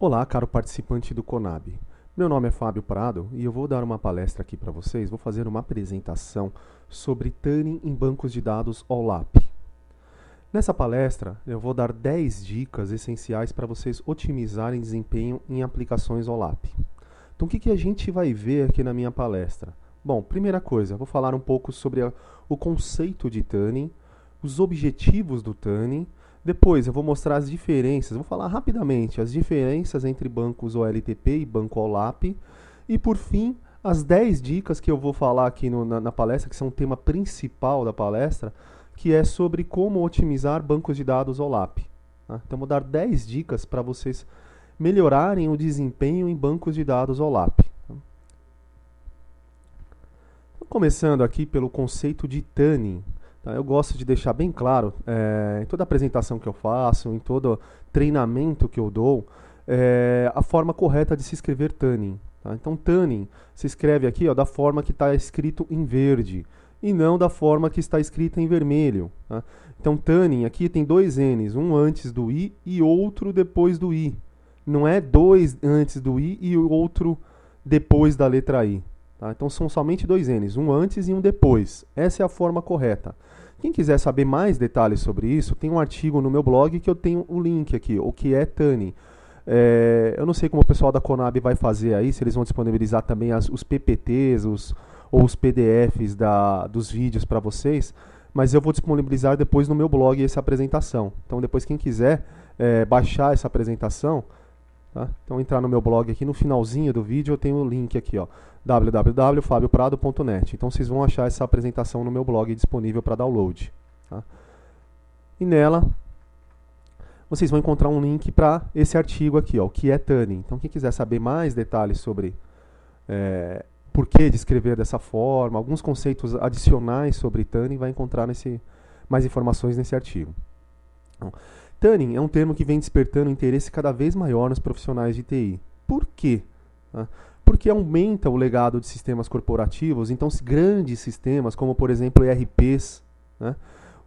Olá, caro participante do Conab. Meu nome é Fábio Prado e eu vou dar uma palestra aqui para vocês. Vou fazer uma apresentação sobre tuning em bancos de dados OLAP. Nessa palestra, eu vou dar 10 dicas essenciais para vocês otimizarem desempenho em aplicações OLAP. Então, o que a gente vai ver aqui na minha palestra? Bom, primeira coisa, eu vou falar um pouco sobre o conceito de tuning, os objetivos do tuning. Depois eu vou mostrar as diferenças, vou falar rapidamente as diferenças entre bancos OLTP e banco OLAP. E por fim, as 10 dicas que eu vou falar aqui na palestra, que são o tema principal da palestra, que é sobre como otimizar bancos de dados OLAP. Tá? Então, vou dar 10 dicas para vocês melhorarem o desempenho em bancos de dados OLAP. Começando aqui pelo conceito de tuning. Tá? Eu gosto de deixar bem claro, em toda apresentação que eu faço, em todo treinamento que eu dou, a forma correta de se escrever tuning. Tá? Então, tuning se escreve aqui da forma que está escrito em verde, e não da forma que está escrita em vermelho. Tá? Então, tuning aqui tem dois N's, um antes do I e outro depois do I. Não é dois antes do I e o outro depois da letra I. Tá? Então são somente dois N's, um antes e um depois. Essa é a forma correta. Quem quiser saber mais detalhes sobre isso, tem um artigo no meu blog que eu tenho o link aqui, o que é tuning. Eu não sei como o pessoal da Conab vai fazer aí, se eles vão disponibilizar também os PPTs ou os PDFs dos vídeos para vocês, mas eu vou disponibilizar depois no meu blog essa apresentação. Então depois quem quiser baixar essa apresentação, tá? Então entrar no meu blog aqui, no finalzinho do vídeo eu tenho o link aqui, www.fabioprado.net. Então vocês vão achar essa apresentação no meu blog disponível para download. Tá? E nela vocês vão encontrar um link para esse artigo aqui, o que é tuning. Então quem quiser saber mais detalhes sobre por que de escrever dessa forma, alguns conceitos adicionais sobre tuning, vai encontrar mais informações nesse artigo. Então, tuning é um termo que vem despertando interesse cada vez maior nos profissionais de TI. Por quê? Porque aumenta o legado de sistemas corporativos, então grandes sistemas, como por exemplo ERPs,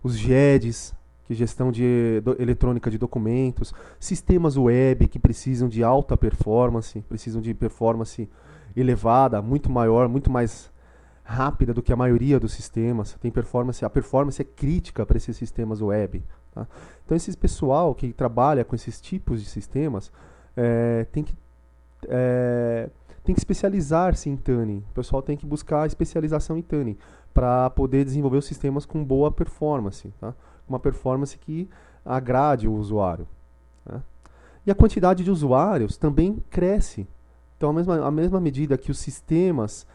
os GEDs, que é gestão eletrônica de documentos, sistemas web que precisam de alta performance, precisam de performance elevada, muito maior, muito mais rápida do que a maioria dos sistemas. A performance é crítica para esses sistemas web. Tá? Então, esse pessoal que trabalha com esses tipos de sistemas tem que especializar-se em tuning. O pessoal tem que buscar especialização em tuning para poder desenvolver os sistemas com boa performance. Tá? Uma performance que agrade o usuário. Tá? E a quantidade de usuários também cresce. Então, à mesma medida que os sistemas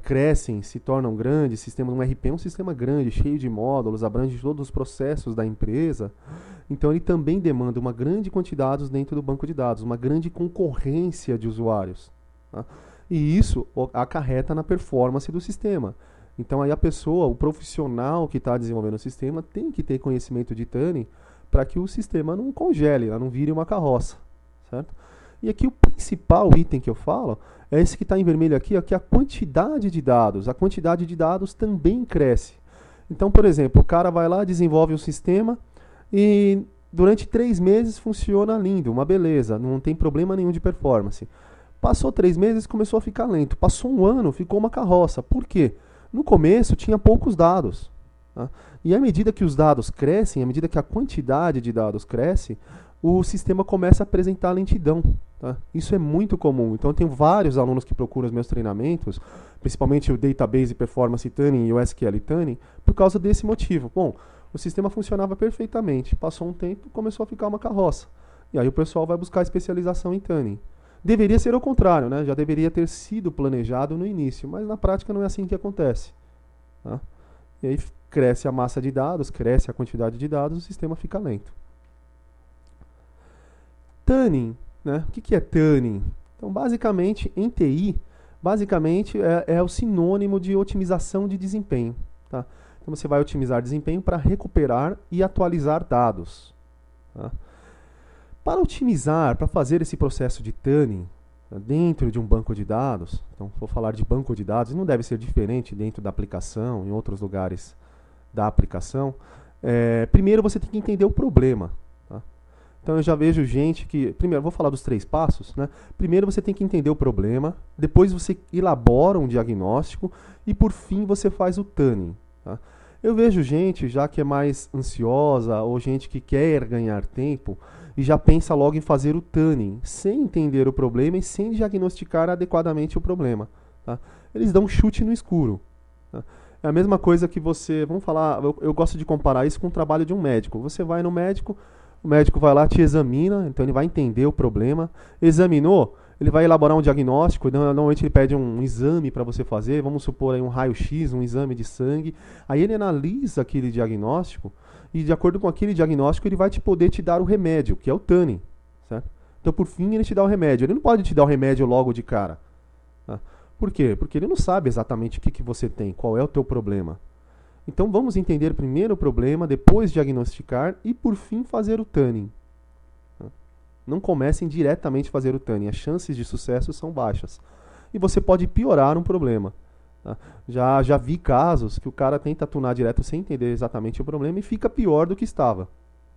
crescem, se tornam grandes, um ERP é um sistema grande, cheio de módulos, abrange todos os processos da empresa, então ele também demanda uma grande quantidade de dados dentro do banco de dados, uma grande concorrência de usuários. Tá? E isso acarreta na performance do sistema. Então aí a pessoa, o profissional que está desenvolvendo o sistema, tem que ter conhecimento de tuning para que o sistema não congele, não vire uma carroça. Certo? E aqui o principal item que eu falo é esse que está em vermelho aqui, que é a quantidade de dados. A quantidade de dados também cresce. Então, por exemplo, o cara vai lá, desenvolve um sistema e durante 3 meses funciona lindo, uma beleza, não tem problema nenhum de performance. Passou 3 meses, começou a ficar lento. Passou 1 ano, ficou uma carroça. Por quê? No começo tinha poucos dados. Tá? E à medida que os dados crescem, à medida que a quantidade de dados cresce, o sistema começa a apresentar lentidão. Tá? Isso é muito comum. Então, eu tenho vários alunos que procuram os meus treinamentos, principalmente o Database Performance Tuning e o SQL Tuning, por causa desse motivo. Bom, o sistema funcionava perfeitamente. Passou um tempo, começou a ficar uma carroça. E aí o pessoal vai buscar especialização em Tuning. Deveria ser o contrário, né? Já deveria ter sido planejado no início, mas na prática não é assim que acontece. Tá? E aí cresce a massa de dados, cresce a quantidade de dados, o sistema fica lento. Tuning, né? O que é tuning? Então, basicamente, em TI, é o sinônimo de otimização de desempenho. Tá? Então, você vai otimizar desempenho para recuperar e atualizar dados. Tá? Para otimizar, para fazer esse processo de tuning dentro de um banco de dados, então vou falar de banco de dados, não deve ser diferente dentro da aplicação, em outros lugares da aplicação, primeiro você tem que entender o problema. Tá? Então eu já vejo gente que... Primeiro, eu vou falar dos 3 passos, né? Primeiro você tem que entender o problema, depois você elabora um diagnóstico e por fim você faz o tuning. Tá? Eu vejo gente já que é mais ansiosa ou gente que quer ganhar tempo e já pensa logo em fazer o tuning, sem entender o problema e sem diagnosticar adequadamente o problema. Tá? Eles dão um chute no escuro. Tá? É a mesma coisa que você... Vamos falar... Eu gosto de comparar isso com o trabalho de um médico. Você vai no médico... O médico vai lá, te examina, então ele vai entender o problema. Examinou, ele vai elaborar um diagnóstico. Normalmente ele pede um exame para você fazer, vamos supor aí um raio-x, um exame de sangue. Aí ele analisa aquele diagnóstico e de acordo com aquele diagnóstico ele vai poder te dar o remédio, que é o tuning. Certo? Então por fim ele te dá o remédio. Ele não pode te dar o remédio logo de cara. Tá? Por quê? Porque ele não sabe exatamente o que você tem, qual é o teu problema. Então vamos entender primeiro o problema, depois diagnosticar e por fim fazer o tuning. Não comecem diretamente a fazer o tuning, as chances de sucesso são baixas. E você pode piorar um problema. Tá? Já vi casos que o cara tenta tunar direto sem entender exatamente o problema e fica pior do que estava.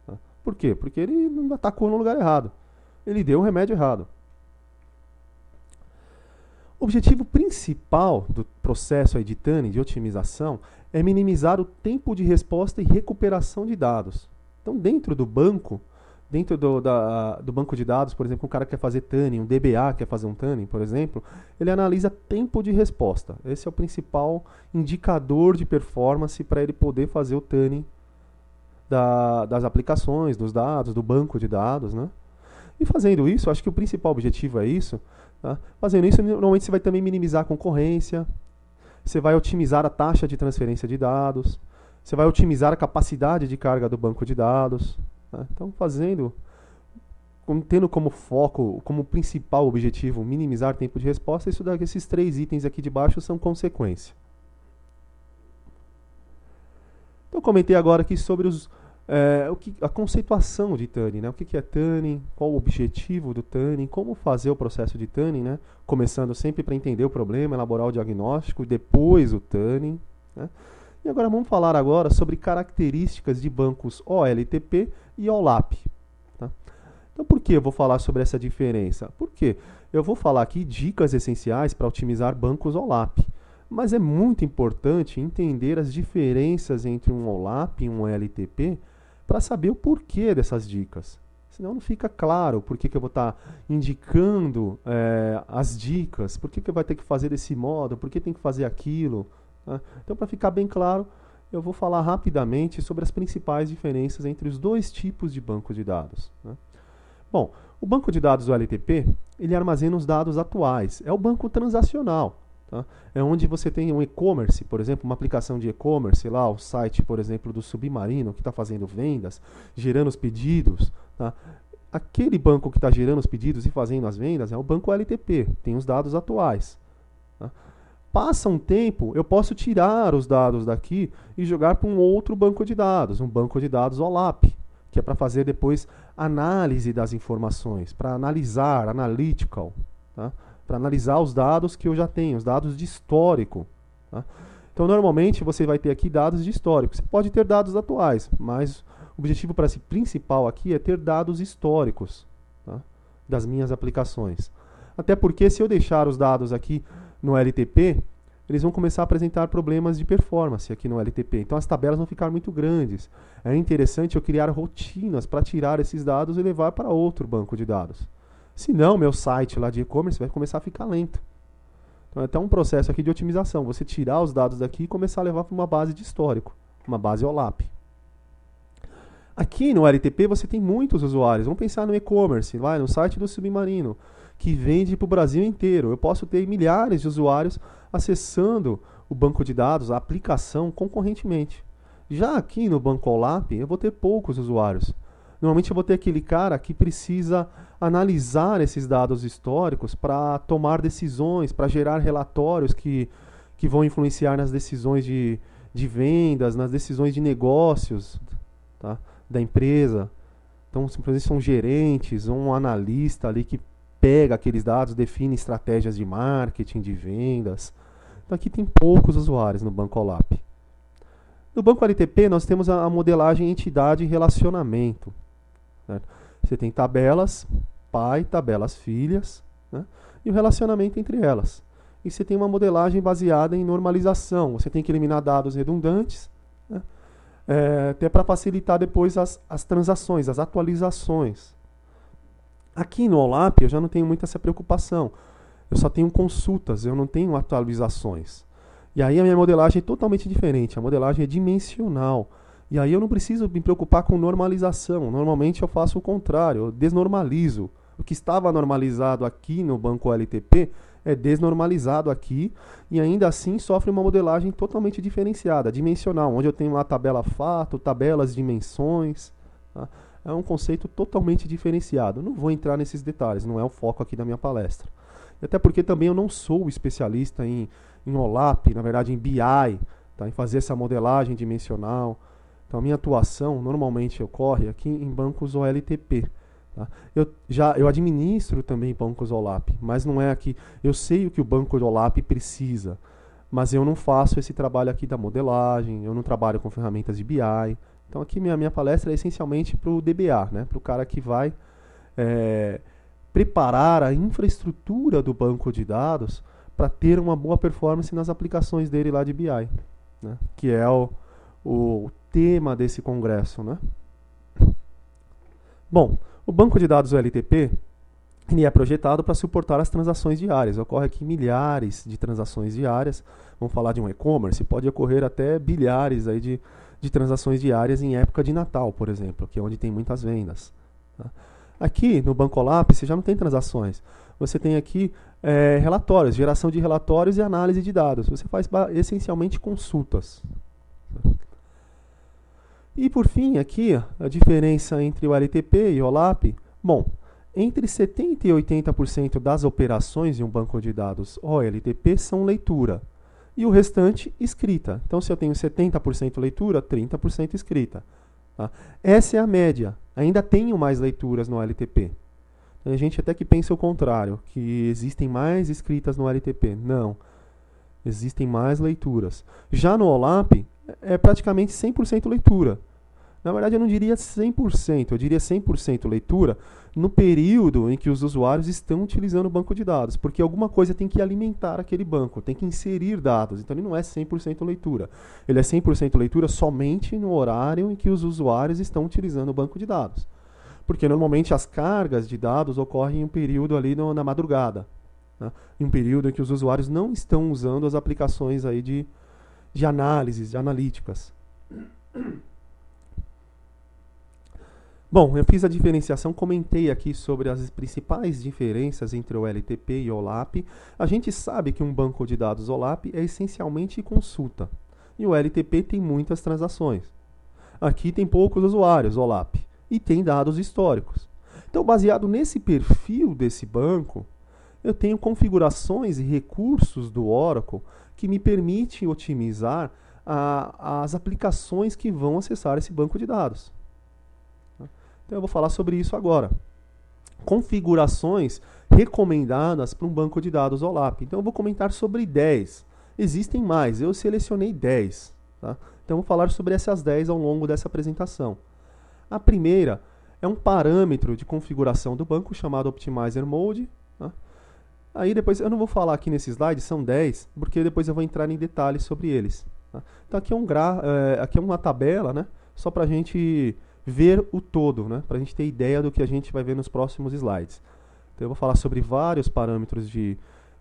Tá? Por quê? Porque ele não atacou no lugar errado. Ele deu o remédio errado. O objetivo principal do processo aí de tuning, de otimização, é minimizar o tempo de resposta e recuperação de dados. Então, dentro do banco de dados, por exemplo, um cara quer fazer tuning, um DBA quer fazer um tuning, por exemplo, ele analisa tempo de resposta. Esse é o principal indicador de performance para ele poder fazer o tuning das aplicações, dos dados, do banco de dados, né? E fazendo isso, acho que o principal objetivo é isso. Tá? Fazendo isso, normalmente você vai também minimizar a concorrência, você vai otimizar a taxa de transferência de dados, você vai otimizar a capacidade de carga do banco de dados. Tá? Então, tendo como foco, como principal objetivo, minimizar tempo de resposta, esses 3 itens aqui de baixo são consequência. Então, eu comentei agora aqui sobre a conceituação de tuning, né? O que é tuning, qual o objetivo do tuning, como fazer o processo de tuning, né? Começando sempre para entender o problema, elaborar o diagnóstico e depois o tuning. Né? E agora vamos falar sobre características de bancos OLTP e OLAP. Tá? Então por que eu vou falar sobre essa diferença? Porque eu vou falar aqui dicas essenciais para otimizar bancos OLAP. Mas é muito importante entender as diferenças entre um OLAP e um OLTP para saber o porquê dessas dicas. Senão não fica claro por que eu vou estar indicando as dicas, por que eu vou ter que fazer desse modo, por que tem que fazer aquilo. Né? Então, para ficar bem claro, eu vou falar rapidamente sobre as principais diferenças entre os 2 tipos de banco de dados. Né? Bom, o banco de dados OLTP, ele armazena os dados atuais, é o banco transacional. Tá? É onde você tem um e-commerce, por exemplo, uma aplicação de e-commerce, lá o site, por exemplo, do Submarino, que está fazendo vendas, gerando os pedidos. Tá? Aquele banco que está gerando os pedidos e fazendo as vendas é o banco OLTP, tem os dados atuais. Tá? Passa um tempo, eu posso tirar os dados daqui e jogar para um outro banco de dados, um banco de dados OLAP, que é para fazer depois análise das informações, para analisar, analytical, tá? Para analisar os dados que eu já tenho, os dados de histórico. Tá? Então, normalmente, você vai ter aqui dados de histórico. Você pode ter dados atuais, mas o objetivo principal aqui é ter dados históricos, tá? Das minhas aplicações. Até porque, se eu deixar os dados aqui no LTP, eles vão começar a apresentar problemas de performance aqui no LTP. Então, as tabelas vão ficar muito grandes. É interessante eu criar rotinas para tirar esses dados e levar para outro banco de dados. Senão, meu site lá de e-commerce vai começar a ficar lento. Então, é até um processo aqui de otimização. Você tirar os dados daqui e começar a levar para uma base de histórico, uma base OLAP. Aqui no LTP você tem muitos usuários. Vamos pensar no e-commerce, no site do Submarino, que vende para o Brasil inteiro. Eu posso ter milhares de usuários acessando o banco de dados, a aplicação, concorrentemente. Já aqui no banco OLAP, eu vou ter poucos usuários. Normalmente eu vou ter aquele cara que precisa analisar esses dados históricos para tomar decisões, para gerar relatórios que vão influenciar nas decisões de vendas, nas decisões de negócios, tá, da empresa. Então, simplesmente são gerentes, um analista ali que pega aqueles dados, define estratégias de marketing, de vendas. Então, aqui tem poucos usuários no banco OLAP. No banco LTP, nós temos a modelagem entidade e relacionamento. Certo? Você tem tabelas pai, tabelas filhas, né? E o relacionamento entre elas. E você tem uma modelagem baseada em normalização. Você tem que eliminar dados redundantes, né? Até para facilitar depois as transações, as atualizações. Aqui no OLAP eu já não tenho muita essa preocupação. Eu só tenho consultas, eu não tenho atualizações. E aí a minha modelagem é totalmente diferente. A modelagem é dimensional. E aí eu não preciso me preocupar com normalização. Normalmente eu faço o contrário, eu desnormalizo. O que estava normalizado aqui no banco OLTP é desnormalizado aqui e ainda assim sofre uma modelagem totalmente diferenciada, dimensional, onde eu tenho lá tabela fato, tabelas dimensões. Tá? É um conceito totalmente diferenciado. Não vou entrar nesses detalhes, não é o foco aqui da minha palestra. Até porque também eu não sou especialista em OLAP, na verdade em BI, tá? Em fazer essa modelagem dimensional. Então a minha atuação normalmente ocorre aqui em bancos OLTP. Tá? Eu administro também bancos OLAP, mas não é aqui. Eu sei o que o banco de OLAP precisa, mas eu não faço esse trabalho aqui da modelagem, eu não trabalho com ferramentas de BI. Então aqui minha palestra é essencialmente para o DBA, né? Para o cara que vai preparar a infraestrutura do banco de dados para ter uma boa performance nas aplicações dele lá de BI, né? Que é o tema desse congresso, né? Bom, o banco de dados OLTP ele é projetado para suportar as transações diárias. Ocorre aqui milhares de transações diárias. Vamos falar de um e-commerce, pode ocorrer até bilhares aí de transações diárias em época de Natal, por exemplo, que é onde tem muitas vendas. Tá? Aqui no Banco OLAP você já não tem transações. Você tem aqui relatórios, geração de relatórios e análise de dados. Você faz essencialmente consultas. E por fim, aqui, a diferença entre o LTP e o OLAP. Bom, entre 70% e 80% das operações de um banco de dados OLTP são leitura. E o restante, escrita. Então, se eu tenho 70% leitura, 30% escrita. Tá? Essa é a média. Ainda tenho mais leituras no LTP. Tem gente até que pensa o contrário, que existem mais escritas no LTP. Não. Existem mais leituras. Já no OLAP, é praticamente 100% leitura. Na verdade, eu não diria 100%, eu diria 100% leitura no período em que os usuários estão utilizando o banco de dados, porque alguma coisa tem que alimentar aquele banco, tem que inserir dados. Então, ele não é 100% leitura. Ele é 100% leitura somente no horário em que os usuários estão utilizando o banco de dados. Porque, normalmente, as cargas de dados ocorrem em um período ali na madrugada. Né? Em um período em que os usuários não estão usando as aplicações aí de análises, de analíticas. Bom, eu fiz a diferenciação, comentei aqui sobre as principais diferenças entre o LTP e o OLAP. A gente sabe que um banco de dados OLAP é essencialmente consulta. E o LTP tem muitas transações. Aqui tem poucos usuários, OLAP. E tem dados históricos. Então, baseado nesse perfil desse banco, eu tenho configurações e recursos do Oracle que me permitem otimizar as aplicações que vão acessar esse banco de dados. Então eu vou falar sobre isso agora. Configurações recomendadas para um banco de dados OLAP. Então eu vou comentar sobre 10. Existem mais, eu selecionei 10. Tá? Então eu vou falar sobre essas 10 ao longo dessa apresentação. A primeira é um parâmetro de configuração do banco chamado Optimizer Mode. Tá? Aí depois, eu não vou falar aqui nesse slide, são 10, porque depois eu vou entrar em detalhes sobre eles. Tá? Então aqui é uma tabela, né? Só para a gente ver o todo, né? Para a gente ter ideia do que a gente vai ver nos próximos slides. Então eu vou falar sobre vários parâmetros de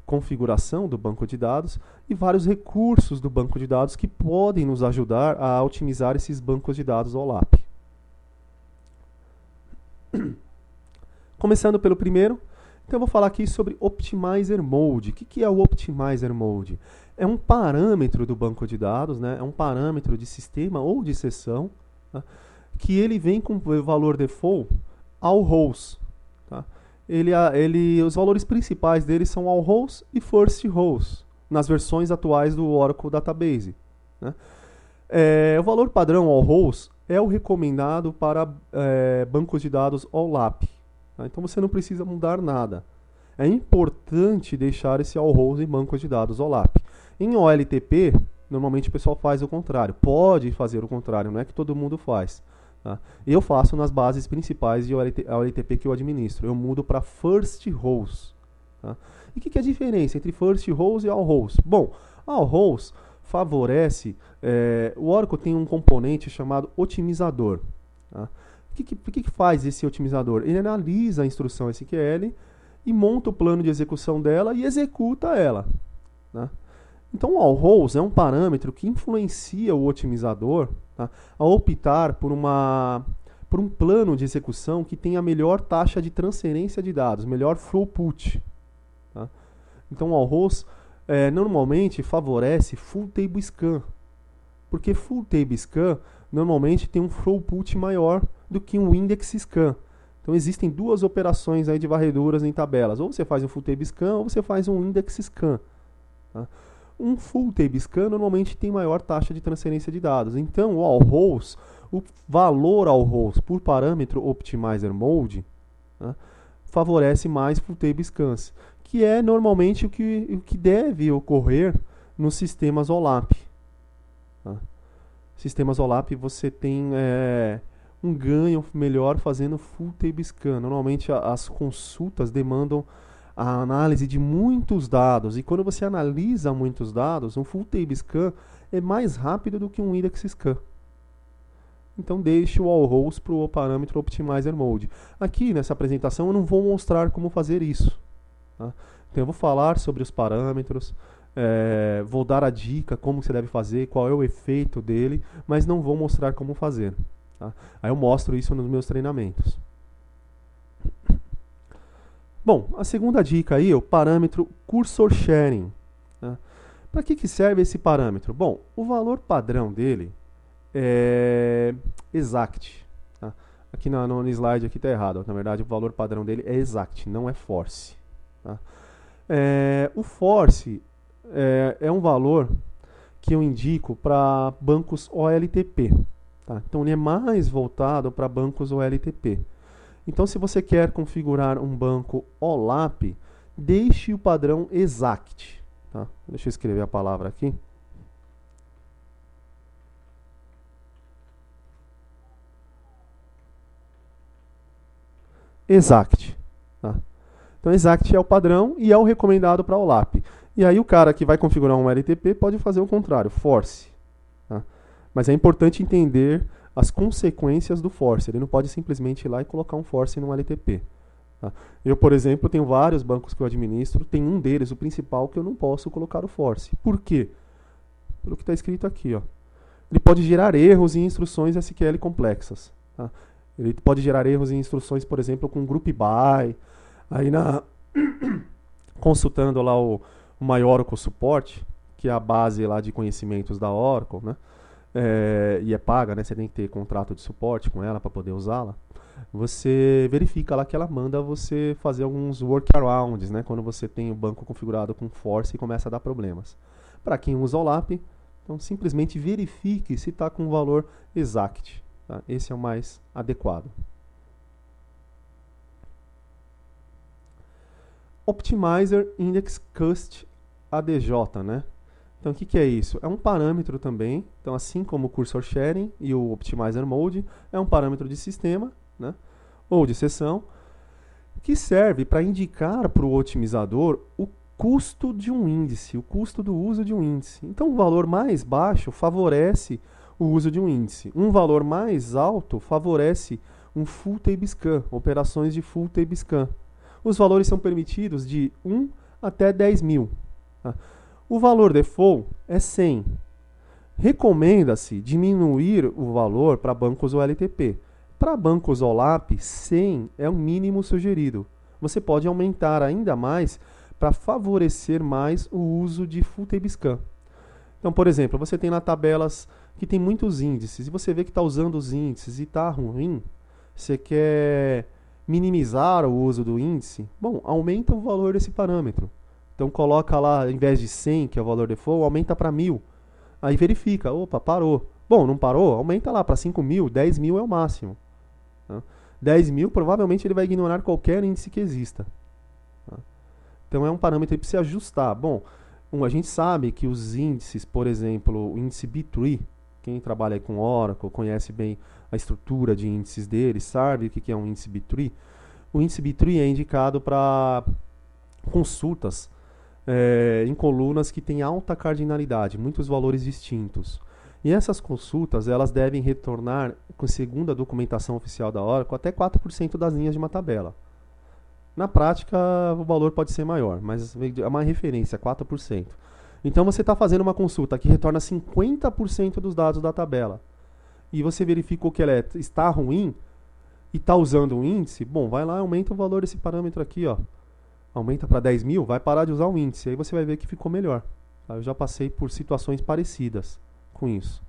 configuração do banco de dados e vários recursos do banco de dados que podem nos ajudar a otimizar esses bancos de dados OLAP. Começando pelo primeiro, então eu vou falar aqui sobre Optimizer Mode. O que é o Optimizer Mode? É um parâmetro do banco de dados, né? É um parâmetro de sistema ou de seção, tá? Que ele vem com o valor default all rows. Tá? Os valores principais dele são all rows e first rows, nas versões atuais do Oracle Database. Né? O valor padrão all rows é o recomendado para bancos de dados OLAP. Tá? Então você não precisa mudar nada. É importante deixar esse all rows em bancos de dados OLAP. Em OLTP, normalmente o pessoal faz o contrário. Pode fazer o contrário, não é que todo mundo faz. Tá? Eu faço nas bases principais de OLTP que eu administro. Eu mudo para first rows. Tá? E o que é a diferença entre first rows e all rows? Bom, all rows favorece... o Oracle tem um componente chamado otimizador. Tá? O que faz esse otimizador? Ele analisa a instrução SQL e monta o plano de execução dela e executa ela. Tá? Então, o all rows é um parâmetro que influencia o otimizador, tá, a optar por um plano de execução que tenha a melhor taxa de transferência de dados, melhor throughput. Tá? Então, o all rows normalmente favorece full table scan, porque full table scan normalmente tem um throughput maior do que um index scan. Então, existem duas operações aí de varreduras em tabelas. Ou você faz um full table scan ou você faz um index scan. Tá? Um full table scan normalmente tem maior taxa de transferência de dados. Então, o all rows, o valor all rows por parâmetro optimizer mode, né, favorece mais full table scans, que é normalmente o que deve ocorrer nos sistemas OLAP. Tá? Sistemas OLAP você tem um ganho melhor fazendo full table scan. Normalmente as consultas demandam a análise de muitos dados, e quando você analisa muitos dados, um full table scan é mais rápido do que um index scan. Então deixe o all rows para o parâmetro optimizer mode. Aqui nessa apresentação eu não vou mostrar como fazer isso. Tá? Então eu vou falar sobre os parâmetros, vou dar a dica como você deve fazer, qual é o efeito dele, mas não vou mostrar como fazer. Tá? Aí eu mostro isso nos meus treinamentos. Bom, a segunda dica aí é o parâmetro cursor sharing. Tá? Para que serve esse parâmetro? Bom, o valor padrão dele é exact. Tá? Aqui no slide aqui está errado. Na verdade, o valor padrão dele é exact, não é force. Tá? O force é um valor que eu indico para bancos OLTP. Tá? Então, ele é mais voltado para bancos OLTP. Então, se você quer configurar um banco OLAP, deixe o padrão exact. Tá? Deixa eu escrever a palavra aqui. Exact. Tá? Então, exact é o padrão e é o recomendado para OLAP. E aí o cara que vai configurar um LTP pode fazer o contrário, force. Tá? Mas é importante entender as consequências do force. Ele não pode simplesmente ir lá e colocar um force no LTP. Tá? Eu, por exemplo, tenho vários bancos que eu administro, tem um deles, o principal, que eu não posso colocar o force. Por quê? Pelo que está escrito aqui. Ó. Ele pode gerar erros em instruções SQL complexas. Tá? Ele pode gerar erros em instruções, por exemplo, com group by. Aí, consultando lá o MyOracle Support, que é a base lá de conhecimentos da Oracle, né? E é paga, né? Você tem que ter contrato de suporte com ela para poder usá-la. Você verifica lá que ela manda você fazer alguns workarounds, né? Quando você tem o banco configurado com force e começa a dar problemas. Para quem usa OLAP, então simplesmente verifique se está com o valor exact. Tá? Esse é o mais adequado. Optimizer Index Cust ADJ, né? Então, o que é isso? É um parâmetro também. Então, assim como o Cursor Sharing e o Optimizer Mode, é um parâmetro de sistema, né? Ou de seção, que serve para indicar para o otimizador o custo de um índice, o custo do uso de um índice. Então, o valor mais baixo favorece o uso de um índice. Um valor mais alto favorece um Full Table Scan, operações de Full Table Scan. Os valores são permitidos de 1 até 10 mil. Tá? O valor default é 100. Recomenda-se diminuir o valor para bancos OLTP. Para bancos OLAP, 100 é o mínimo sugerido. Você pode aumentar ainda mais para favorecer mais o uso de Full Table Scan. Então, por exemplo, você tem lá tabelas que tem muitos índices e você vê que está usando os índices e está ruim, você quer minimizar o uso do índice, bom, aumenta o valor desse parâmetro. Então coloca lá, ao invés de 100, que é o valor default, aumenta para 1000. Aí verifica, opa, parou. Bom, não parou? Aumenta lá para 5.000, 10 mil é o máximo. Tá? 10 mil, provavelmente ele vai ignorar qualquer índice que exista. Tá? Então é um parâmetro que precisa ajustar. Bom, a gente sabe que os índices, por exemplo, o índice B3, quem trabalha com Oracle, conhece bem a estrutura de índices dele, sabe o que é um índice B-tree? O índice B-tree é indicado para consultas em colunas que têm alta cardinalidade, muitos valores distintos. E essas consultas elas devem retornar, segundo a documentação oficial da Oracle, até 4% das linhas de uma tabela. Na prática, o valor pode ser maior, mas é uma referência, 4%. Então, você está fazendo uma consulta que retorna 50% dos dados da tabela. E você verificou que ela está ruim e está usando um índice, bom, vai lá e aumenta o valor desse parâmetro aqui, ó. Aumenta para 10 mil, vai parar de usar o índice. Aí você vai ver que ficou melhor. Eu já passei por situações parecidas com isso.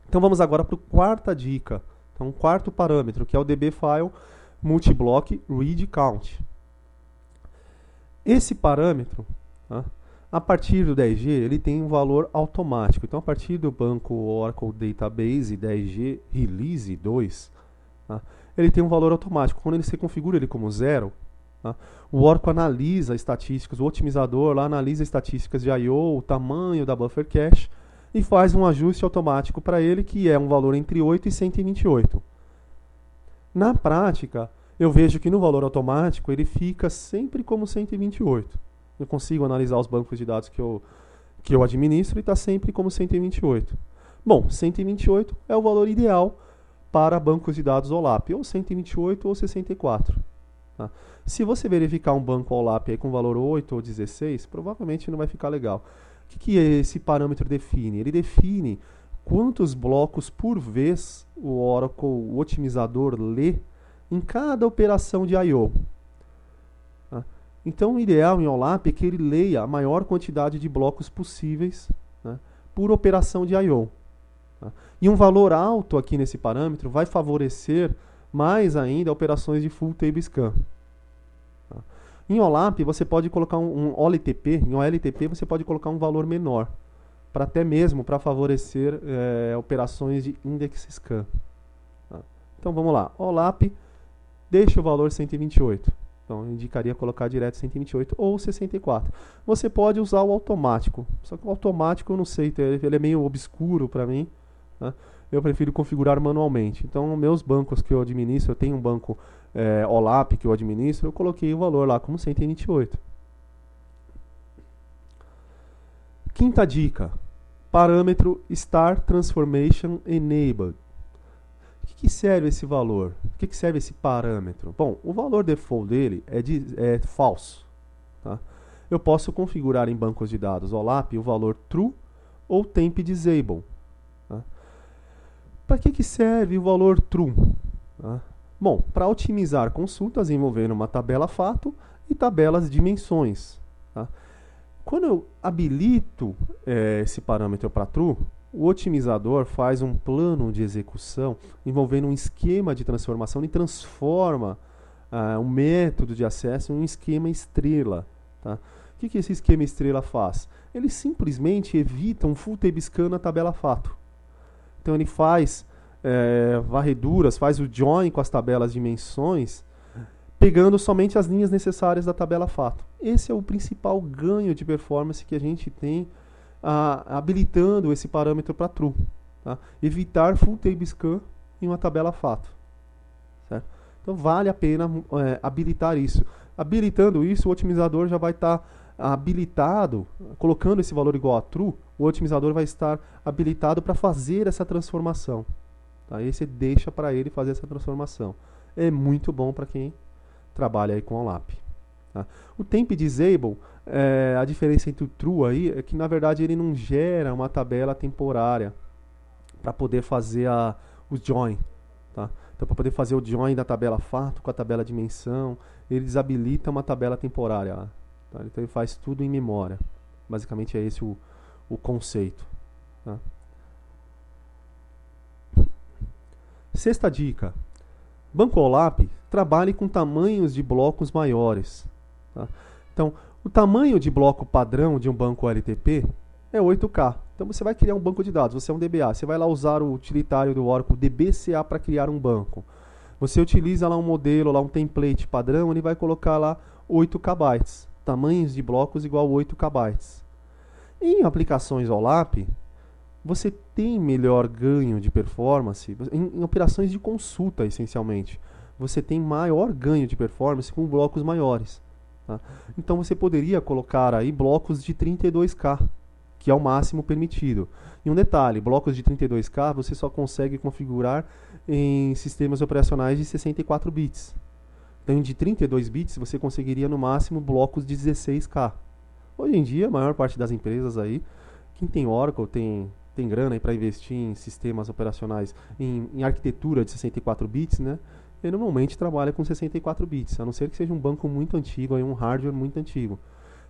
Então, vamos agora para a quarta dica. Então, o quarto parâmetro, que é o DB File Multiblock Read Count. Esse parâmetro, a partir do 10G, ele tem um valor automático. Então, a partir do banco Oracle Database 10G Release 2, ele tem um valor automático. Quando você configura ele como 0, o Oracle analisa estatísticas, o otimizador lá analisa estatísticas de I/O, o tamanho da buffer cache, e faz um ajuste automático para ele, que é um valor entre 8 e 128. Na prática, eu vejo que no valor automático ele fica sempre como 128. Eu consigo analisar os bancos de dados que eu administro e está sempre como 128. Bom, 128 é o valor ideal para bancos de dados OLAP, ou 128 ou 64. Tá? Se você verificar um banco OLAP aí com valor 8 ou 16, provavelmente não vai ficar legal. O que esse parâmetro define? Ele define quantos blocos por vez o Oracle, o otimizador, lê em cada operação de I/O. Então, o ideal em OLAP é que ele leia a maior quantidade de blocos possíveis, por operação de I/O. E um valor alto aqui nesse parâmetro vai favorecer mais ainda operações de Full Table Scan. Em OLAP, você pode colocar um OLTP, em OLTP você pode colocar um valor menor, até mesmo para favorecer operações de Index Scan. Então, vamos lá. OLAP, deixa o valor 128. Então, eu indicaria colocar direto 128 ou 64. Você pode usar o automático. Só que o automático, eu não sei, ele é meio obscuro para mim. Eu prefiro configurar manualmente. Então, meus bancos que eu administro, eu tenho um banco OLAP que eu administro, eu coloquei o valor lá como 128. Quinta dica. Parâmetro Start Transformation Enabled. O que serve esse valor? O que serve esse parâmetro? Bom, o valor default dele é falso. Tá? Eu posso configurar em bancos de dados OLAP o valor true ou temp disable. Tá? Para que serve o valor true? Tá? Bom, para otimizar consultas envolvendo uma tabela fato e tabelas de dimensões. Tá? Quando eu habilito esse parâmetro para true, o otimizador faz um plano de execução envolvendo um esquema de transformação e transforma um método de acesso em um esquema estrela. Tá? O que esse esquema estrela faz? Ele simplesmente evita um full table scan na tabela fato. Então ele faz varreduras, faz o join com as tabelas de dimensões, pegando somente as linhas necessárias da tabela fato. Esse é o principal ganho de performance que a gente tem habilitando esse parâmetro para true. Tá? Evitar full table scan em uma tabela fato. Certo? Então vale a pena habilitar isso. Habilitando isso, o otimizador já vai estar habilitado, colocando esse valor igual a true, o otimizador vai estar habilitado para fazer essa transformação. Tá? Aí você deixa para ele fazer essa transformação. É muito bom para quem trabalha aí com OLAP. Tá? O temp disable, a diferença entre o true aí é que na verdade ele não gera uma tabela temporária para poder fazer o join. Tá? Então, para poder fazer o join da tabela fato com a tabela dimensão, ele desabilita uma tabela temporária. Tá? Então ele faz tudo em memória. Basicamente é esse o conceito. Tá? Sexta dica. Banco OLAP trabalhe com tamanhos de blocos maiores. Tá? Então, o tamanho de bloco padrão de um banco LTP é 8K. Então, você vai criar um banco de dados, você é um DBA, você vai lá usar o utilitário do Oracle DBCA para criar um banco. Você utiliza lá um modelo, lá um template padrão, ele vai colocar lá 8KB. Tamanhos de blocos igual a 8KB. Em aplicações OLAP, você tem melhor ganho de performance em operações de consulta, essencialmente. Você tem maior ganho de performance com blocos maiores. Tá? Então você poderia colocar aí blocos de 32K, que é o máximo permitido. E um detalhe, blocos de 32K você só consegue configurar em sistemas operacionais de 64 bits. Então de 32 bits você conseguiria no máximo blocos de 16K. Hoje em dia, a maior parte das empresas aí, quem tem Oracle, tem grana para investir em sistemas operacionais, em arquitetura de 64 bits, né? Ele normalmente trabalha com 64 bits, a não ser que seja um banco muito antigo, aí um hardware muito antigo.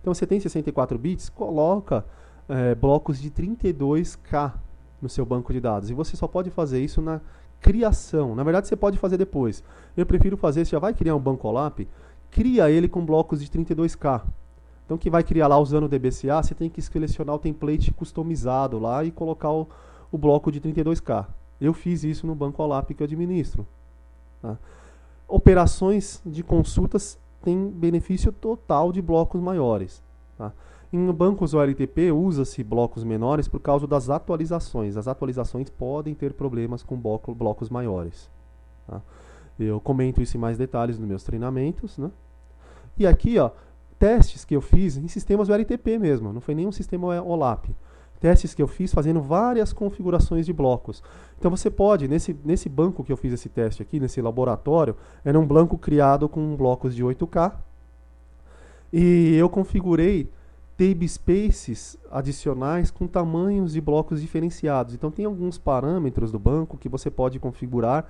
Então você tem 64 bits, coloca blocos de 32K no seu banco de dados. E você só pode fazer isso na criação. Na verdade, você pode fazer depois. Eu prefiro fazer, você já vai criar um banco OLAP, cria ele com blocos de 32K. Então, que vai criar lá usando o DBCA, você tem que selecionar o template customizado lá e colocar o bloco de 32K. Eu fiz isso no banco OLAP que eu administro. Tá? Operações de consultas têm benefício total de blocos maiores. Tá? Em bancos OLTP, usa-se blocos menores por causa das atualizações. As atualizações podem ter problemas com blocos maiores. Tá? Eu comento isso em mais detalhes nos meus treinamentos. Né? E aqui, ó, testes que eu fiz em sistemas OLTP mesmo, não foi nenhum sistema OLAP. Testes que eu fiz fazendo várias configurações de blocos. Então você pode, nesse banco que eu fiz esse teste aqui, nesse laboratório, era um banco criado com blocos de 8K. E eu configurei tablespaces adicionais com tamanhos de blocos diferenciados. Então tem alguns parâmetros do banco que você pode configurar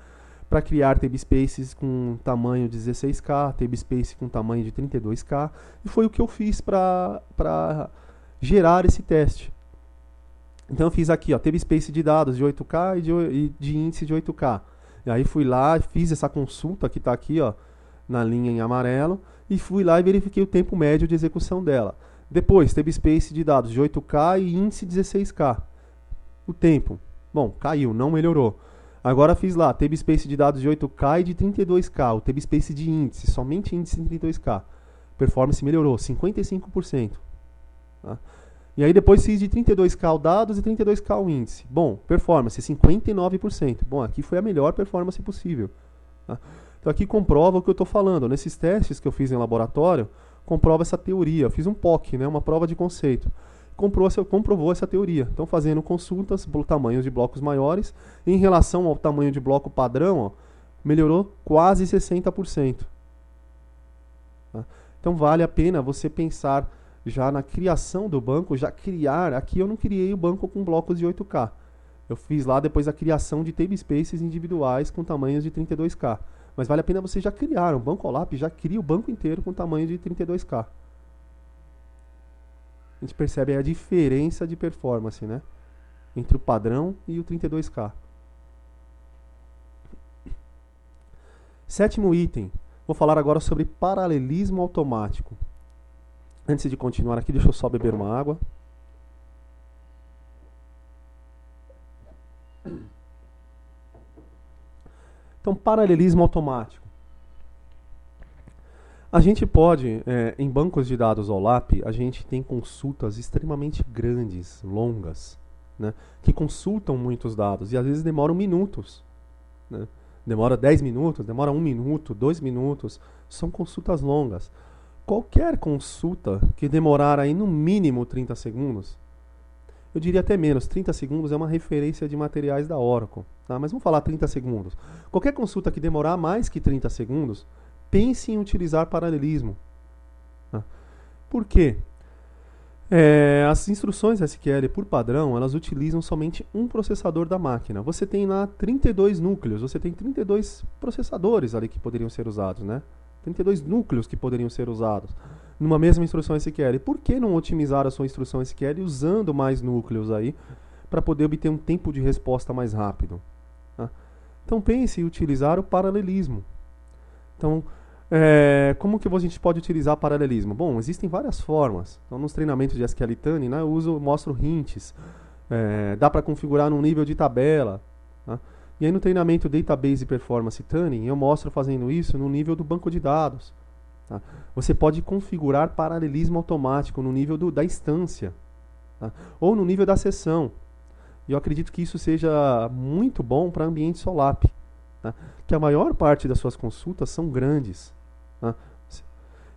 para criar tablespaces com tamanho de 16K, tablespace com tamanho de 32K. E foi o que eu fiz para gerar esse teste. Então eu fiz aqui, ó, tablespace de dados de 8K e de índice de 8K. E aí fui lá, fiz essa consulta que está aqui, ó, na linha em amarelo, e fui lá e verifiquei o tempo médio de execução dela. Depois, tablespace de dados de 8K e índice 16K. O tempo, bom, caiu, não melhorou. Agora fiz lá, tablespace de dados de 8K e de 32K, o tablespace de índice, somente índice de 32K. Performance melhorou, 55%. Tá? E aí depois fiz de 32K o dados e 32K o índice. Bom, performance, 59%. Bom, aqui foi a melhor performance possível. Tá? Então aqui comprova o que eu estou falando. Nesses testes que eu fiz em laboratório, comprova essa teoria. Eu fiz um POC, né, uma prova de conceito. Comprovou essa teoria. Então, fazendo consultas por tamanhos de blocos maiores, em relação ao tamanho de bloco padrão, ó, melhorou quase 60%. Tá? Então, vale a pena você pensar já na criação do banco, já criar. Aqui eu não criei o banco com blocos de 8K. Eu fiz lá depois a criação de tablespaces individuais com tamanhos de 32K. Mas vale a pena você já criar um banco OLAP, já cria o banco inteiro com tamanho de 32K. A gente percebe a diferença de performance, né, entre o padrão e o 32K. Sétimo item. Vou falar agora sobre paralelismo automático. Antes de continuar aqui, deixa eu só beber uma água. Então, paralelismo automático. A gente pode, em bancos de dados OLAP, a gente tem consultas extremamente grandes, longas, né, que consultam muitos dados e às vezes demoram minutos. Né? Demora 10 minutos, demora 1 minuto, 2 minutos. São consultas longas. Qualquer consulta que demorar aí no mínimo 30 segundos, eu diria até menos, 30 segundos é uma referência de materiais da Oracle. Tá? Mas vamos falar 30 segundos. Qualquer consulta que demorar mais que 30 segundos, pense em utilizar paralelismo. Tá? Por quê? As instruções SQL, por padrão, elas utilizam somente um processador da máquina. Você tem lá 32 núcleos, você tem 32 processadores ali que poderiam ser usados, né? 32 núcleos que poderiam ser usados numa mesma instrução SQL. Por que não otimizar a sua instrução SQL usando mais núcleos aí para poder obter um tempo de resposta mais rápido? Tá? Então pense em utilizar o paralelismo. Então, como que a gente pode utilizar paralelismo? Bom, existem várias formas. Então, nos treinamentos de SQL Tuning, né, eu mostro hints. Dá para configurar num nível de tabela. Tá? E aí no treinamento Database Performance Tuning, eu mostro fazendo isso no nível do banco de dados. Tá? Você pode configurar paralelismo automático no nível da instância. Tá? Ou no nível da sessão. E eu acredito que isso seja muito bom para ambientes OLAP, tá? Que a maior parte das suas consultas são grandes, tá?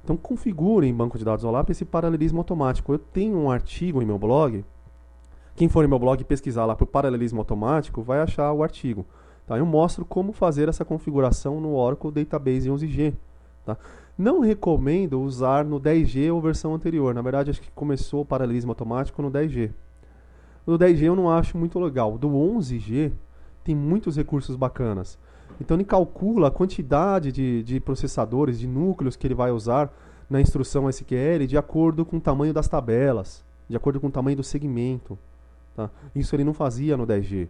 Então configure em banco de dados OLAP esse paralelismo automático. Eu tenho um artigo em meu blog. Quem for em meu blog pesquisar lá por paralelismo automático vai achar o artigo. Tá? Eu mostro como fazer essa configuração no Oracle Database 11G. Tá? Não recomendo usar no 10G ou versão anterior. Na verdade, acho que começou o paralelismo automático no 10G. No 10G eu não acho muito legal. Do 11G tem muitos recursos bacanas. Então ele calcula a quantidade de processadores, de núcleos que ele vai usar na instrução SQL de acordo com o tamanho das tabelas, de acordo com o tamanho do segmento. Tá? Isso ele não fazia no 10G.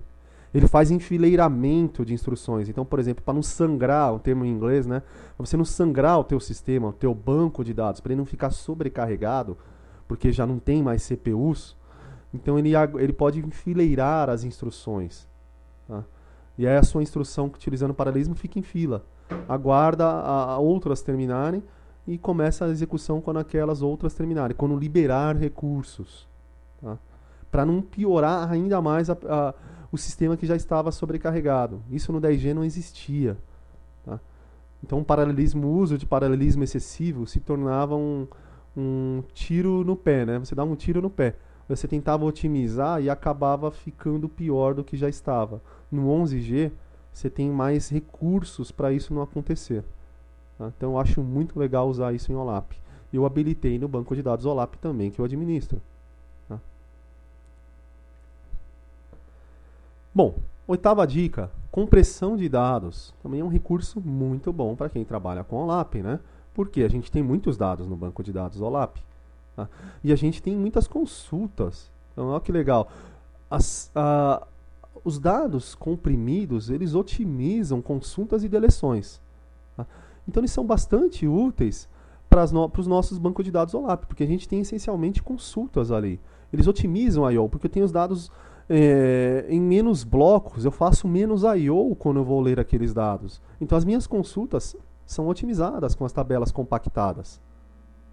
Ele faz enfileiramento de instruções. Então, por exemplo, para não sangrar, um termo em inglês, né? Para você não sangrar o teu sistema, o teu banco de dados, para ele não ficar sobrecarregado, porque já não tem mais CPUs, então ele pode enfileirar as instruções. Tá? E aí a sua instrução, utilizando paralelismo, fica em fila. Aguarda a outras terminarem e começa a execução quando aquelas outras terminarem, quando liberar recursos. Tá? Para não piorar ainda mais o sistema que já estava sobrecarregado. Isso no 10G não existia. Tá? Então o uso de paralelismo excessivo se tornava um tiro no pé, né? Você dá um tiro no pé. Você tentava otimizar e acabava ficando pior do que já estava. No 11G, você tem mais recursos para isso não acontecer. Tá? Então eu acho muito legal usar isso em OLAP. Eu habilitei no banco de dados OLAP também, que eu administro. Tá? Bom, oitava dica, compressão de dados. Também é um recurso muito bom para quem trabalha com OLAP, né? Porque a gente tem muitos dados no banco de dados OLAP. Tá? E a gente tem muitas consultas. Então, olha que legal. Os dados comprimidos, eles otimizam consultas e deleções. Tá? Então, eles são bastante úteis para os nossos bancos de dados OLAP, porque a gente tem essencialmente consultas ali. Eles otimizam a I/O, porque eu tenho os dados em menos blocos, eu faço menos I/O quando eu vou ler aqueles dados. Então, as minhas consultas são otimizadas com as tabelas compactadas.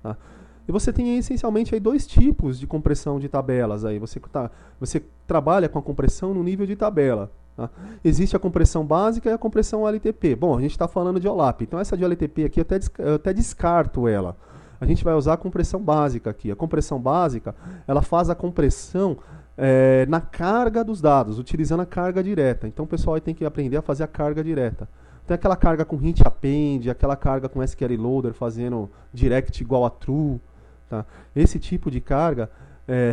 Tá? E você tem essencialmente aí dois tipos de compressão de tabelas. Aí. Você trabalha com a compressão no nível de tabela. Tá? Existe a compressão básica e a compressão LTP. Bom, a gente está falando de OLAP. Então essa de LTP aqui eu até descarto ela. A gente vai usar a compressão básica aqui. A compressão básica, ela faz a compressão na carga dos dados, utilizando a carga direta. Então o pessoal tem que aprender a fazer a carga direta. Tem aquela carga com hint append, aquela carga com SQL loader fazendo direct igual a true. Tá? Esse tipo de carga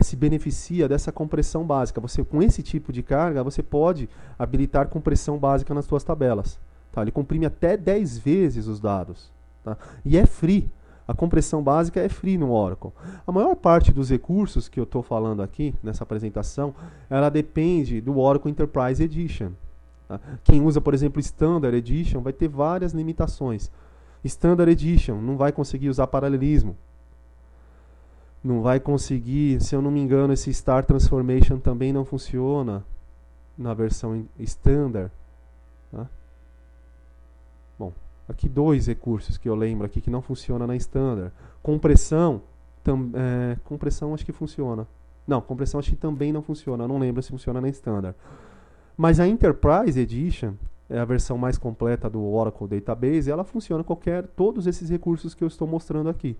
se beneficia dessa compressão básica. Com esse tipo de carga, você pode habilitar compressão básica nas suas tabelas. Tá? Ele comprime até 10 vezes os dados. Tá? E é free. A compressão básica é free no Oracle. A maior parte dos recursos que eu estou falando aqui, nessa apresentação, ela depende do Oracle Enterprise Edition. Tá? Quem usa, por exemplo, Standard Edition vai ter várias limitações. Standard Edition não vai conseguir usar paralelismo. Não vai conseguir, se eu não me engano, esse Star Transformation também não funciona na versão Standard. Tá? Bom, aqui dois recursos que eu lembro aqui que não funciona na Standard. Compressão, compressão acho que funciona. Não, compressão acho que também não funciona. Eu não lembro se funciona na Standard. Mas a Enterprise Edition, é a versão mais completa do Oracle Database, ela funciona todos esses recursos que eu estou mostrando aqui.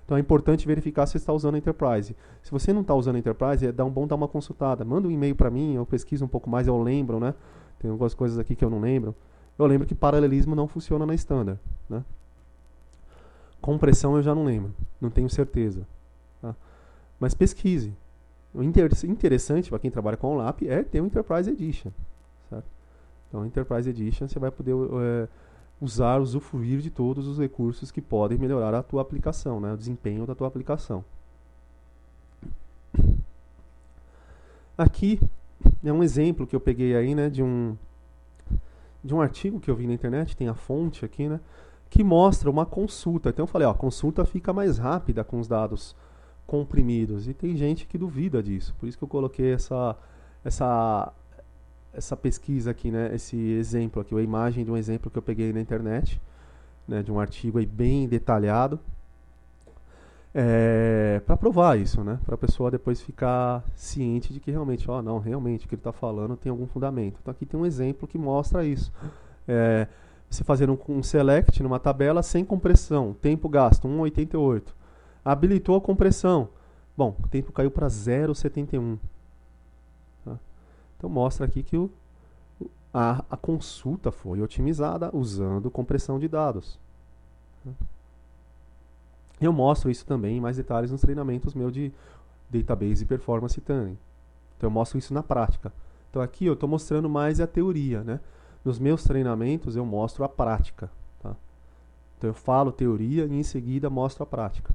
Então é importante verificar se você está usando a Enterprise. Se você não está usando a Enterprise, bom dar uma consultada. Manda um e-mail para mim, eu pesquiso um pouco mais, eu lembro, né? Tem algumas coisas aqui que eu não lembro. Eu lembro que paralelismo não funciona na Standard. Né? Compressão eu já não lembro, não tenho certeza. Tá? Mas pesquise. O interessante para quem trabalha com OLAP é ter o Enterprise Edition. Certo? Então, o Enterprise Edition você vai poder usufruir de todos os recursos que podem melhorar a tua aplicação, né? O desempenho da tua aplicação. Aqui é um exemplo que eu peguei aí, né, de um artigo que eu vi na internet, tem a fonte aqui, né, que mostra uma consulta. Então eu falei, ó, a consulta fica mais rápida com os dados comprimidos. E tem gente que duvida disso. Por isso que eu coloquei essa pesquisa aqui, né, esse exemplo aqui, a imagem de um exemplo que eu peguei na internet, né, de um artigo aí bem detalhado. para provar isso, né? Para a pessoa depois ficar ciente de que realmente, não, realmente o que ele está falando tem algum fundamento. Então aqui tem um exemplo que mostra isso. Você fazendo um select numa tabela sem compressão, tempo gasto 1,88. Habilitou a compressão. Bom, o tempo caiu para 0,71. Tá? Então mostra aqui que a consulta foi otimizada usando compressão de dados. Eu mostro isso também em mais detalhes nos treinamentos meus de Database e Performance Tuning. Então eu mostro isso na prática. Então aqui eu estou mostrando mais a teoria, né? Nos meus treinamentos eu mostro a prática. Tá? Então eu falo teoria e em seguida mostro a prática.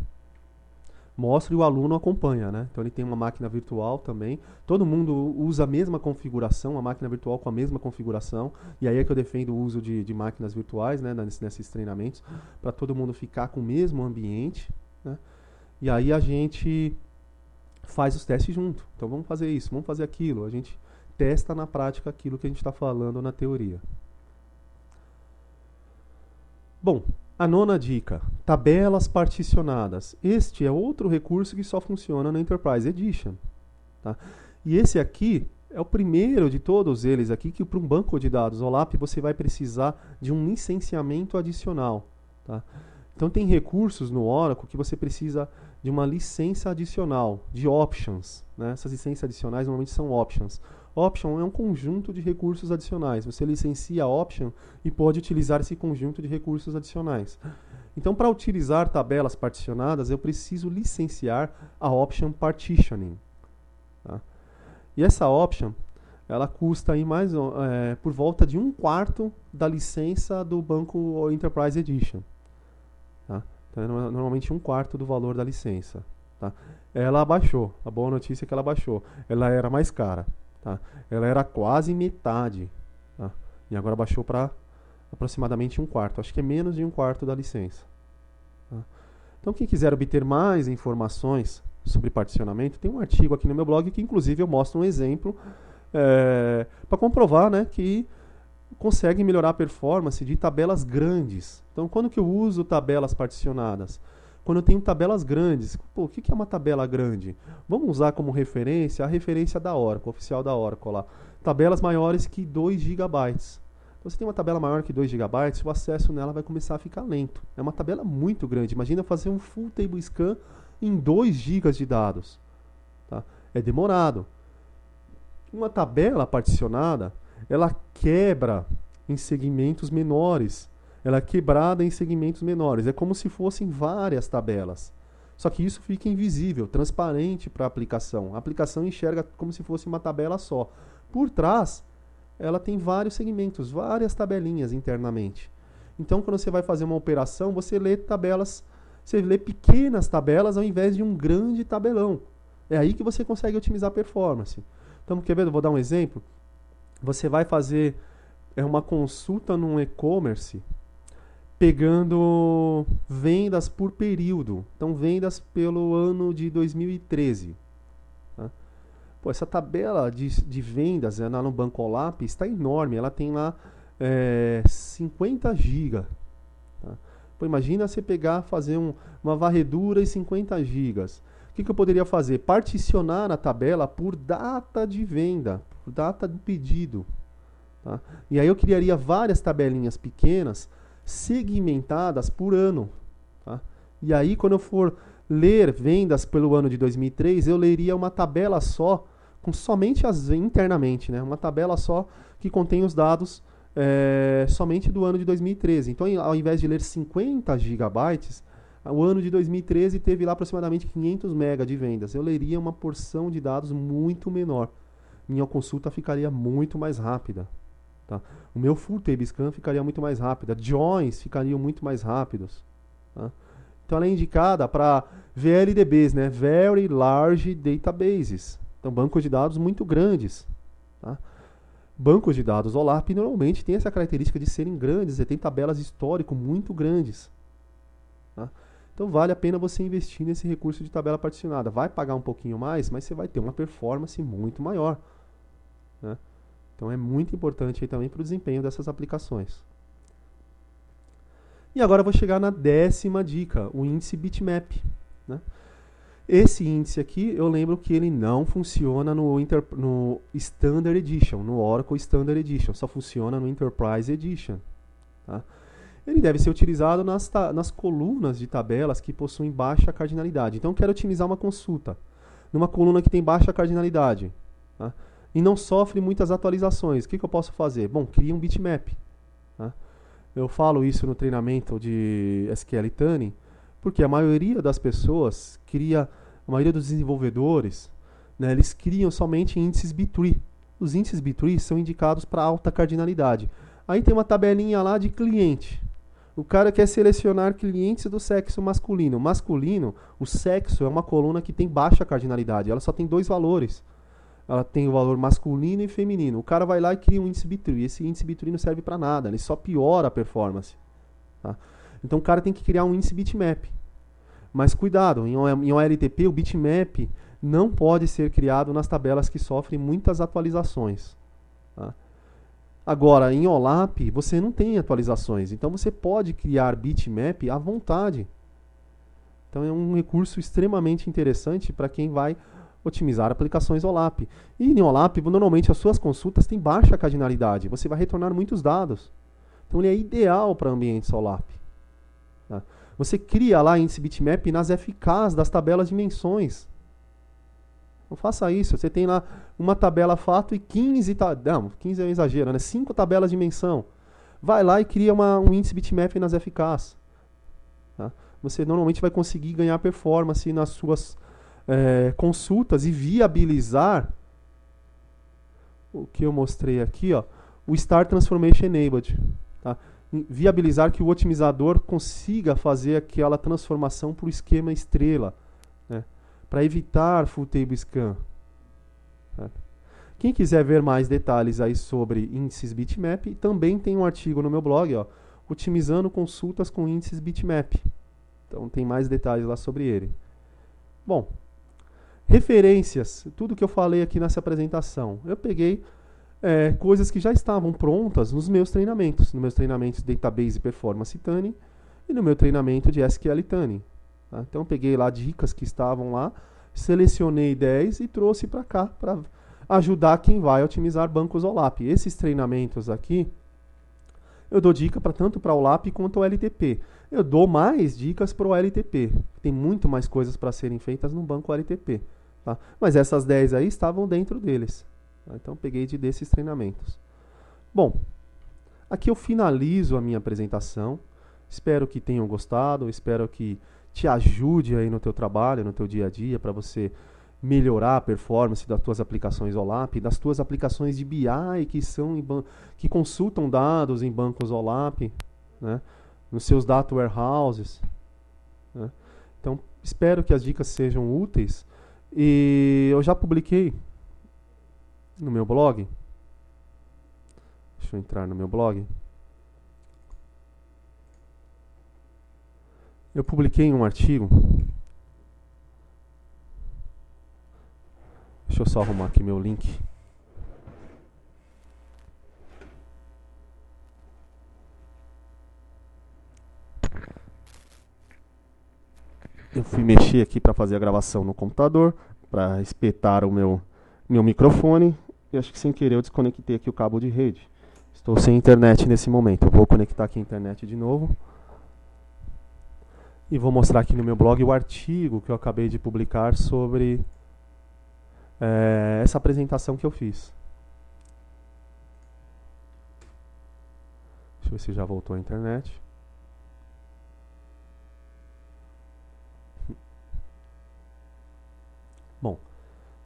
Mostro e o aluno acompanha, né? Então ele tem uma máquina virtual também. Todo mundo usa a mesma configuração, a máquina virtual com a mesma configuração. E aí é que eu defendo o uso de máquinas virtuais, né? Nesses treinamentos, para todo mundo ficar com o mesmo ambiente, né? E aí a gente faz os testes junto. Então vamos fazer isso, vamos fazer aquilo. A gente testa na prática aquilo que a gente está falando na teoria. Bom, a nona dica, tabelas particionadas. Este é outro recurso que só funciona no Enterprise Edition. Tá? E esse aqui é o primeiro de todos eles aqui que para um banco de dados OLAP você vai precisar de um licenciamento adicional. Tá? Então tem recursos no Oracle que você precisa de uma licença adicional, de options. Né? Essas licenças adicionais normalmente são options. Option é um conjunto de recursos adicionais. Você licencia a option e pode utilizar esse conjunto de recursos adicionais. Então, para utilizar tabelas particionadas, eu preciso licenciar a option partitioning. Tá? E essa option, ela custa aí por volta de 1/4 da licença do banco Enterprise Edition. Tá? Então, é normalmente 1/4 do valor da licença. Tá? Ela abaixou. A boa notícia é que ela abaixou. Ela era mais cara. Tá? Ela era quase metade. Tá? E agora baixou para aproximadamente 1/4. Acho que é menos de 1/4 da licença. Tá? Então, quem quiser obter mais informações sobre particionamento, tem um artigo aqui no meu blog que, inclusive, eu mostro um exemplo para comprovar, né, que consegue melhorar a performance de tabelas grandes. Então, quando que eu uso tabelas particionadas? Quando eu tenho tabelas grandes. Pô, o que é uma tabela grande? Vamos usar como referência a referência da Oracle, oficial da Oracle lá. Tabelas maiores que 2 GB. Então, você tem uma tabela maior que 2 GB, o acesso nela vai começar a ficar lento. É uma tabela muito grande. Imagina fazer um full table scan em 2 GB de dados. Tá? É demorado. Uma tabela particionada, ela quebra em segmentos menores. Ela é quebrada em segmentos menores. É como se fossem várias tabelas. Só que isso fica invisível, transparente para a aplicação. A aplicação enxerga como se fosse uma tabela só. Por trás, ela tem vários segmentos, várias tabelinhas internamente. Então, quando você vai fazer uma operação, você lê pequenas tabelas ao invés de um grande tabelão. É aí que você consegue otimizar a performance. Então, quer ver? Eu vou dar um exemplo. Você vai fazer uma consulta num e-commerce pegando vendas por período. Então, vendas pelo ano de 2013. Tá? Pô, essa tabela de vendas no Banco OLAP está enorme. Ela tem lá 50 GB. Tá? Pô, imagina você fazer uma varredura em 50 GB. O que eu poderia fazer? Particionar a tabela por data de venda, por data do pedido. Tá? E aí eu criaria várias tabelinhas pequenas segmentadas por ano. Tá? E aí, quando eu for ler vendas pelo ano de 2003, eu leria uma tabela só, com somente internamente, né? Uma tabela só que contém os dados somente do ano de 2013. Então, ao invés de ler 50 gigabytes, o ano de 2013 teve lá aproximadamente 500 MB de vendas. Eu leria uma porção de dados muito menor. Minha consulta ficaria muito mais rápida. Tá? O meu full table scan ficaria muito mais rápido. Joins ficariam muito mais rápidos. Tá? Então ela é indicada para VLDBs, né? Very Large Databases. Então bancos de dados muito grandes. Tá? Bancos de dados OLAP normalmente têm essa característica de serem grandes. Você tem tabelas histórico muito grandes. Tá? Então vale a pena você investir nesse recurso de tabela particionada. Vai pagar um pouquinho mais, mas você vai ter uma performance muito maior. Né? Então é muito importante aí também para o desempenho dessas aplicações. E agora eu vou chegar na 10ª dica, o índice bitmap. né? Esse índice aqui, eu lembro que ele não funciona no Standard Edition, no Oracle Standard Edition, só funciona no Enterprise Edition. Tá? Ele deve ser utilizado nas colunas de tabelas que possuem baixa cardinalidade. Então, eu quero otimizar uma consulta numa coluna que tem baixa cardinalidade, tá? E não sofre muitas atualizações. O que eu posso fazer? Bom, cria um bitmap. Tá? Eu falo isso no treinamento de SQL Tuning, porque a maioria das pessoas a maioria dos desenvolvedores, né, eles criam somente índices B-tree. Os índices B-tree são indicados para alta cardinalidade. Aí tem uma tabelinha lá de cliente. O cara quer selecionar clientes do sexo masculino. Masculino, o sexo é uma coluna que tem baixa cardinalidade. Ela só tem 2 valores. Ela tem o valor masculino e feminino. O cara vai lá e cria um índice B-tree. Esse índice B-tree não serve para nada. Ele só piora a performance. Tá? Então o cara tem que criar um índice bitmap. Mas cuidado, em OLTP o bitmap não pode ser criado nas tabelas que sofrem muitas atualizações. Tá? Agora, em OLAP, você não tem atualizações, então você pode criar bitmap à vontade. Então é um recurso extremamente interessante para quem vai otimizar aplicações OLAP. E em OLAP, normalmente as suas consultas têm baixa cardinalidade, você vai retornar muitos dados. Então ele é ideal para ambientes OLAP. Tá? Você cria lá índice bitmap nas FKs das tabelas de menções. Não faça isso. Você tem lá uma tabela fato e 15... Não, 15 é um exagero, né? 5 tabelas de menção. Vai lá e cria um índice bitmap nas FKs. Tá? Você normalmente vai conseguir ganhar performance nas suas consultas e viabilizar o que eu mostrei aqui, ó, o Start Transformation Enabled. Tá? Viabilizar que o otimizador consiga fazer aquela transformação para o esquema estrela, né? Para evitar Full Table Scan. Tá? Quem quiser ver mais detalhes aí sobre índices bitmap, também tem um artigo no meu blog, ó, otimizando consultas com índices bitmap. Então tem mais detalhes lá sobre ele. Bom, referências, tudo que eu falei aqui nessa apresentação. Eu peguei coisas que já estavam prontas nos meus treinamentos de Database Performance Tuning e no meu treinamento de SQL Tuning. Tá? Então eu peguei lá dicas que estavam lá, selecionei 10 e trouxe para cá para ajudar quem vai otimizar bancos OLAP. Esses treinamentos aqui eu dou dica tanto para o OLAP quanto o LTP. Eu dou mais dicas para o LTP. Tem muito mais coisas para serem feitas no banco LTP. Tá? Mas essas 10 aí estavam dentro deles. Tá? Então peguei desses treinamentos. Bom, aqui eu finalizo a minha apresentação. Espero que tenham gostado, espero que te ajude aí no teu trabalho, no teu dia a dia, para você melhorar a performance das tuas aplicações OLAP, das tuas aplicações de BI que consultam dados em bancos OLAP, né, nos seus data warehouses. Né. Então, espero que as dicas sejam úteis. E eu já publiquei no meu blog. Deixa eu entrar no meu blog. Eu publiquei um artigo. Deixa eu só arrumar aqui meu link. Eu fui mexer aqui para fazer a gravação no computador, para espetar o meu microfone. E acho que sem querer eu desconectei aqui o cabo de rede. Estou sem internet nesse momento. Eu vou conectar aqui a internet de novo. E vou mostrar aqui no meu blog o artigo que eu acabei de publicar sobre essa apresentação que eu fiz. Deixa eu ver se já voltou a internet. Bom,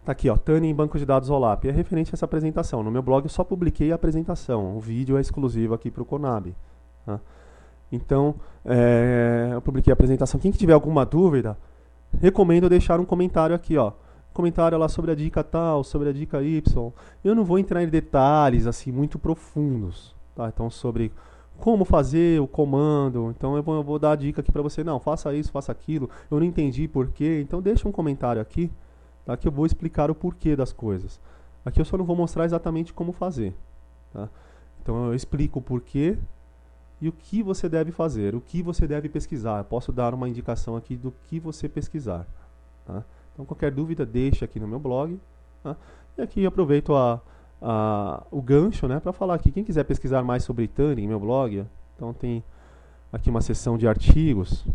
tá aqui, ó, Tuning em banco de dados OLAP. É referente a essa apresentação. No meu blog eu só publiquei a apresentação. O vídeo é exclusivo aqui para o Conab. Tá? Então, eu publiquei a apresentação. Quem tiver alguma dúvida, recomendo deixar um comentário aqui, ó. Comentário lá sobre a dica tal, sobre a dica Y. Eu não vou entrar em detalhes assim muito profundos, tá? Então, sobre como fazer o comando. Então, eu vou dar a dica aqui para você. Não, faça isso, faça aquilo. Eu não entendi porquê. Então, deixa um comentário aqui, tá? Que eu vou explicar o porquê das coisas. Aqui eu só não vou mostrar exatamente como fazer, tá? Então, eu explico o porquê e o que você deve fazer, o que você deve pesquisar. Eu posso dar uma indicação aqui do que você pesquisar. Tá? Então, qualquer dúvida, deixa aqui no meu blog. Tá? E aqui aproveito o gancho, né, para falar aqui. Quem quiser pesquisar mais sobre tuning em meu blog, então tem aqui uma seção de artigos.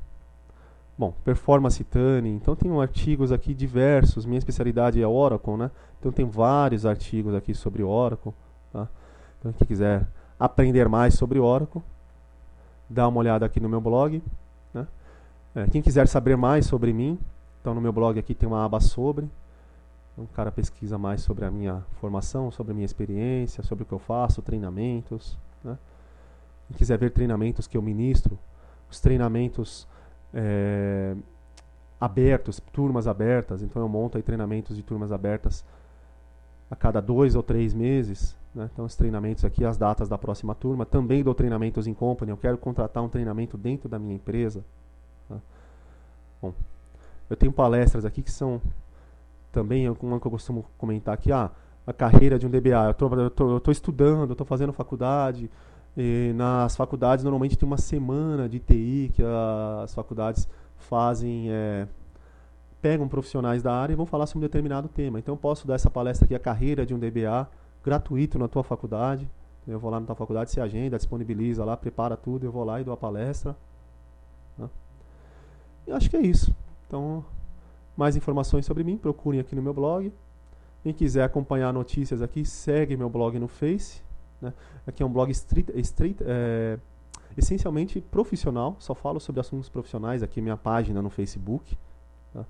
Bom, performance tuning. Então tem artigos aqui diversos. Minha especialidade é Oracle, né? Então tem vários artigos aqui sobre Oracle. Tá? Então quem quiser aprender mais sobre Oracle, dá uma olhada aqui no meu blog. Né? Quem quiser saber mais sobre mim, então no meu blog aqui tem uma aba sobre. Então, o cara pesquisa mais sobre a minha formação, sobre a minha experiência, sobre o que eu faço, treinamentos. Né? Quem quiser ver treinamentos que eu ministro, os treinamentos abertos, turmas abertas. Então eu monto aí treinamentos de turmas abertas a cada 2 ou 3 meses. Né? Então os treinamentos aqui, as datas da próxima turma. Também dou treinamentos em company. Eu quero contratar um treinamento dentro da minha empresa. Tá? Bom, eu tenho palestras aqui que são também, uma que eu costumo comentar aqui, a carreira de um DBA. Eu estou estudando, eu estou fazendo faculdade. E nas faculdades normalmente tem uma semana de TI que as faculdades fazem, pegam profissionais da área e vão falar sobre um determinado tema. Então eu posso dar essa palestra aqui, a carreira de um DBA, gratuito na tua faculdade. Eu vou lá na tua faculdade, se agenda, disponibiliza lá, prepara tudo, eu vou lá e dou a palestra. Né? E acho que é isso. Então, mais informações sobre mim, procurem aqui no meu blog. Quem quiser acompanhar notícias aqui, segue meu blog no Face. Né? Aqui é um blog essencialmente profissional, só falo sobre assuntos profissionais. Aqui é minha página no Facebook. Tá?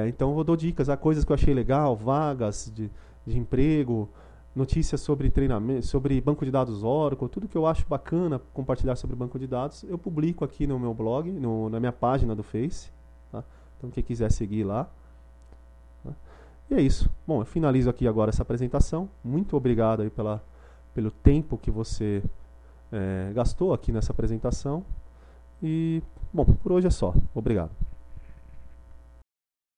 Então eu dou dicas, coisas que eu achei legal, vagas de emprego, notícias sobre treinamento, sobre banco de dados Oracle, tudo que eu acho bacana compartilhar sobre banco de dados, eu publico aqui no meu blog, na minha página do Face. Tá? Então quem quiser seguir lá. Tá? E é isso. Bom, eu finalizo aqui agora essa apresentação. Muito obrigado aí pelo tempo que você gastou aqui nessa apresentação. E, bom, por hoje é só. Obrigado.